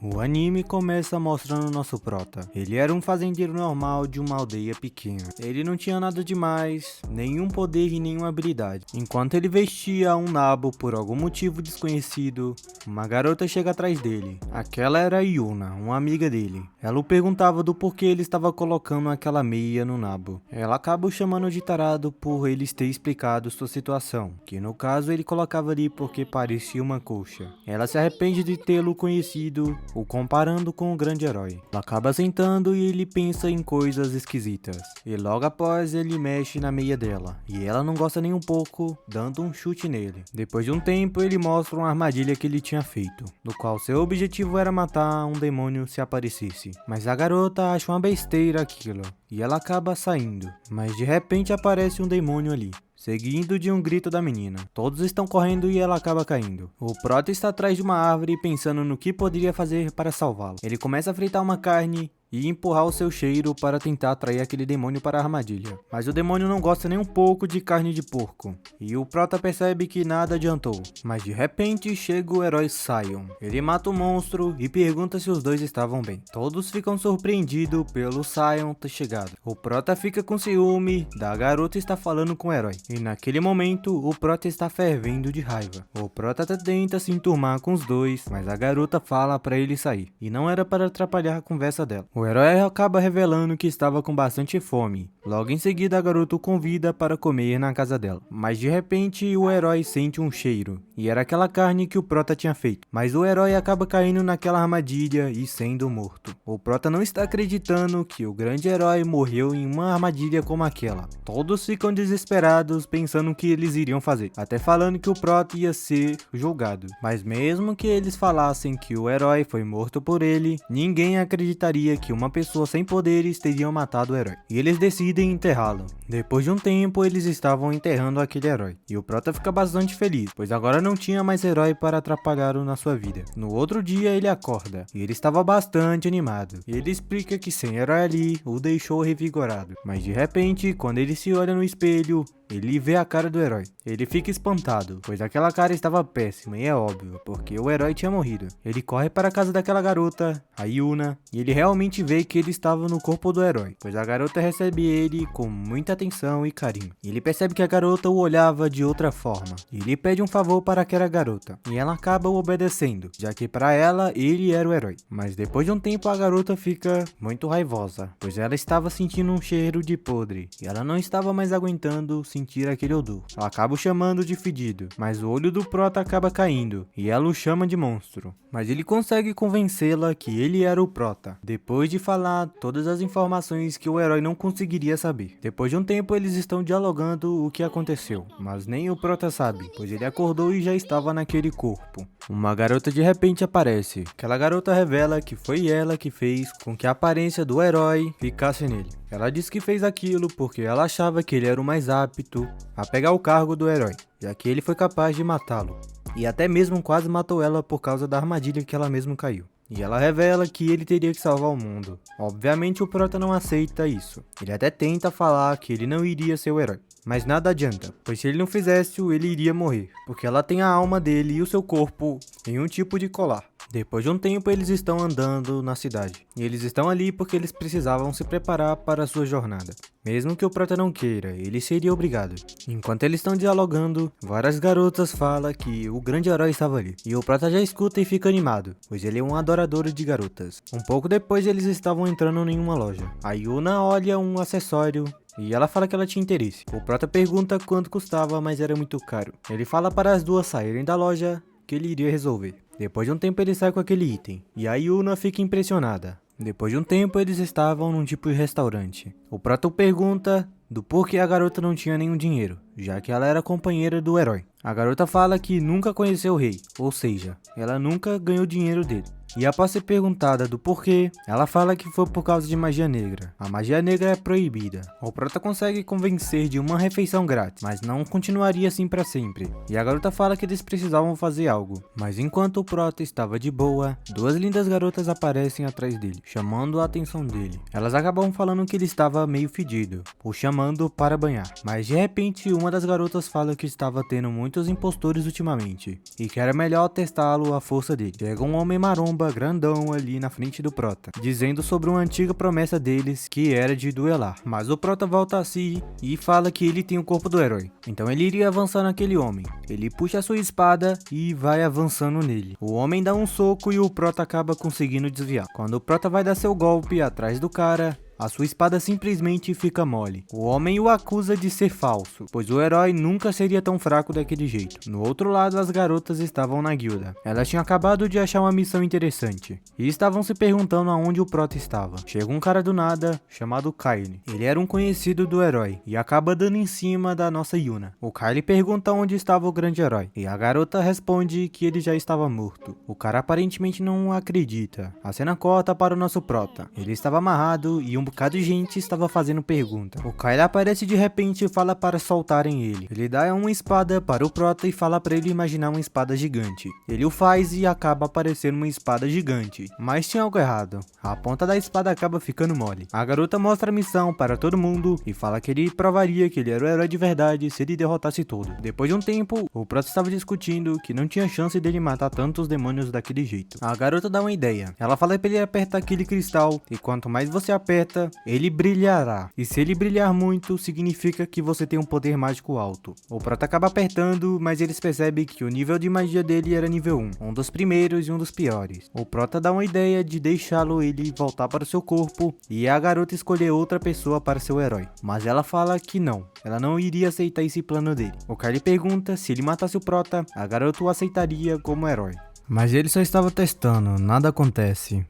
O anime começa mostrando nosso prota. Ele era um fazendeiro normal de uma aldeia pequena. Ele não tinha nada demais, nenhum poder e nenhuma habilidade. Enquanto ele vestia um nabo por algum motivo desconhecido, uma garota chega atrás dele. Aquela era a Yuna, uma amiga dele. Ela o perguntava do porquê ele estava colocando aquela meia no nabo. Ela acaba o chamando de tarado por eles ter explicado sua situação, que no caso ele colocava ali porque parecia uma coxa. Ela se arrepende de tê-lo conhecido, o comparando com o grande herói. Ela acaba sentando e ele pensa em coisas esquisitas. E logo após ele mexe na meia dela. E ela não gosta nem um pouco, dando um chute nele. Depois de um tempo ele mostra uma armadilha que ele tinha feito, no qual seu objetivo era matar um demônio se aparecesse. Mas a garota acha uma besteira aquilo. E ela acaba saindo. Mas de repente aparece um demônio ali, seguindo de um grito da menina. Todos estão correndo e ela acaba caindo. O prota está atrás de uma árvore pensando no que poderia fazer para salvá-lo. Ele começa a fritar uma carne e empurrar o seu cheiro para tentar atrair aquele demônio para a armadilha. Mas o demônio não gosta nem um pouco de carne de porco. E o prota percebe que nada adiantou. Mas de repente chega o herói Sion. Ele mata o monstro e pergunta se os dois estavam bem. Todos ficam surpreendidos pelo Sion ter chegado. O prota fica com ciúme da garota estar falando com o herói. E naquele momento o prota está fervendo de raiva. O prota tenta se enturmar com os dois, mas a garota fala para ele sair. E não era para atrapalhar a conversa dela. O herói acaba revelando que estava com bastante fome. Logo em seguida a garota o convida para comer na casa dela. Mas de repente o herói sente um cheiro. E era aquela carne que o prota tinha feito. Mas o herói acaba caindo naquela armadilha e sendo morto. O prota não está acreditando que o grande herói morreu em uma armadilha como aquela. Todos ficam desesperados pensando o que eles iriam fazer. Até falando que o prota ia ser julgado. Mas mesmo que eles falassem que o herói foi morto por ele, ninguém acreditaria que uma pessoa sem poderes teria matado o herói. E eles decidem enterrá-lo. Depois de um tempo, eles estavam enterrando aquele herói. E o prota fica bastante feliz, pois agora não tinha mais herói para atrapalhá-lo na sua vida. No outro dia, ele acorda. E ele estava bastante animado. E ele explica que sem herói ali, o deixou revigorado. Mas de repente, quando ele se olha no espelho, ele vê a cara do herói. Ele fica espantado, pois aquela cara estava péssima e é óbvio, porque o herói tinha morrido. Ele corre para a casa daquela garota, a Yuna, e ele realmente vê que ele estava no corpo do herói, pois a garota recebe ele com muita atenção e carinho. Ele percebe que a garota o olhava de outra forma. Ele pede um favor para aquela garota, e ela acaba o obedecendo, já que para ela ele era o herói. Mas depois de um tempo a garota fica muito raivosa, pois ela estava sentindo um cheiro de podre, e ela não estava mais aguentando sentir aquele odor. Ela acaba o chamando de fedido, mas o olho do prota acaba caindo e ela o chama de monstro. Mas ele consegue convencê-la que ele era o prota, depois de falar todas as informações que o herói não conseguiria saber. Depois de um tempo eles estão dialogando o que aconteceu, mas nem o prota sabe, pois ele acordou e já estava naquele corpo. Uma garota de repente aparece. Aquela garota revela que foi ela que fez com que a aparência do herói ficasse nele. Ela diz que fez aquilo porque ela achava que ele era o mais apto a pegar o cargo do herói, já que ele foi capaz de matá-lo. E até mesmo quase matou ela por causa da armadilha que ela mesmo caiu. E ela revela que ele teria que salvar o mundo. Obviamente o prota não aceita isso. Ele até tenta falar que ele não iria ser o herói. Mas nada adianta, pois se ele não fizesse, ele iria morrer, porque ela tem a alma dele e o seu corpo em um tipo de colar. Depois de um tempo eles estão andando na cidade, e eles estão ali porque eles precisavam se preparar para a sua jornada. Mesmo que o prota não queira, ele seria obrigado. Enquanto eles estão dialogando, várias garotas falam que o grande herói estava ali, e o prota já escuta e fica animado, pois ele é um adorador de garotas. Um pouco depois eles estavam entrando em uma loja. A Yuna olha um acessório e ela fala que ela tinha interesse. O prota pergunta quanto custava, mas era muito caro. Ele fala para as duas saírem da loja que ele iria resolver. Depois de um tempo ele sai com aquele item, e a Yuna fica impressionada. Depois de um tempo eles estavam num tipo de restaurante. O prota pergunta do porquê a garota não tinha nenhum dinheiro, já que ela era companheira do herói. A garota fala que nunca conheceu o rei, ou seja, ela nunca ganhou dinheiro dele. E após ser perguntada do porquê, ela fala que foi por causa de magia negra. A magia negra é proibida. O prota consegue convencer de uma refeição grátis, mas não continuaria assim para sempre. E a garota fala que eles precisavam fazer algo. Mas enquanto o prota estava de boa, duas lindas garotas aparecem atrás dele, chamando a atenção dele. Elas acabam falando que ele estava meio fedido, o chamando para banhar. Mas de repente, uma das garotas fala que estava tendo muitos impostores ultimamente, e que era melhor testá-lo à força dele. Chega um homem maromba guarda-chuva grandão ali na frente do Prota, dizendo sobre uma antiga promessa deles que era de duelar. Mas o Prota volta a si e fala que ele tem o corpo do herói, então ele iria avançar naquele homem. Ele puxa a sua espada e vai avançando nele. O homem dá um soco e o Prota acaba conseguindo desviar. Quando o Prota vai dar seu golpe atrás do cara, a sua espada simplesmente fica mole. O homem o acusa de ser falso, pois o herói nunca seria tão fraco daquele jeito. No outro lado, as garotas estavam na guilda. Elas tinham acabado de achar uma missão interessante e estavam se perguntando aonde o Prota estava. Chega um cara do nada, chamado Kyle. Ele era um conhecido do herói e acaba dando em cima da nossa Yuna. O Kyle pergunta onde estava o grande herói e a garota responde que ele já estava morto. O cara aparentemente não acredita. A cena corta para o nosso Prota. Ele estava amarrado e um bocado de gente estava fazendo pergunta. O Kyle aparece de repente e fala para soltarem ele. Ele dá uma espada para o Prota e fala para ele imaginar uma espada gigante. Ele o faz e acaba aparecendo uma espada gigante. Mas tinha algo errado. A ponta da espada acaba ficando mole. A garota mostra a missão para todo mundo e fala que ele provaria que ele era o herói de verdade se ele derrotasse todo. Depois de um tempo, o Prota estava discutindo que não tinha chance dele matar tantos demônios daquele jeito. A garota dá uma ideia. Ela fala para ele apertar aquele cristal e quanto mais você aperta, ele brilhará. E se ele brilhar muito, significa que você tem um poder mágico alto. O Prota acaba apertando, mas eles percebem que o nível de magia dele era nível 1, um dos primeiros e um dos piores. O Prota dá uma ideia de deixá-lo ele voltar para o seu corpo e a garota escolher outra pessoa para ser o herói. Mas ela fala que não, ela não iria aceitar esse plano dele. O Kyle pergunta se ele matasse o Prota, a garota o aceitaria como herói. Mas ele só estava testando, nada acontece.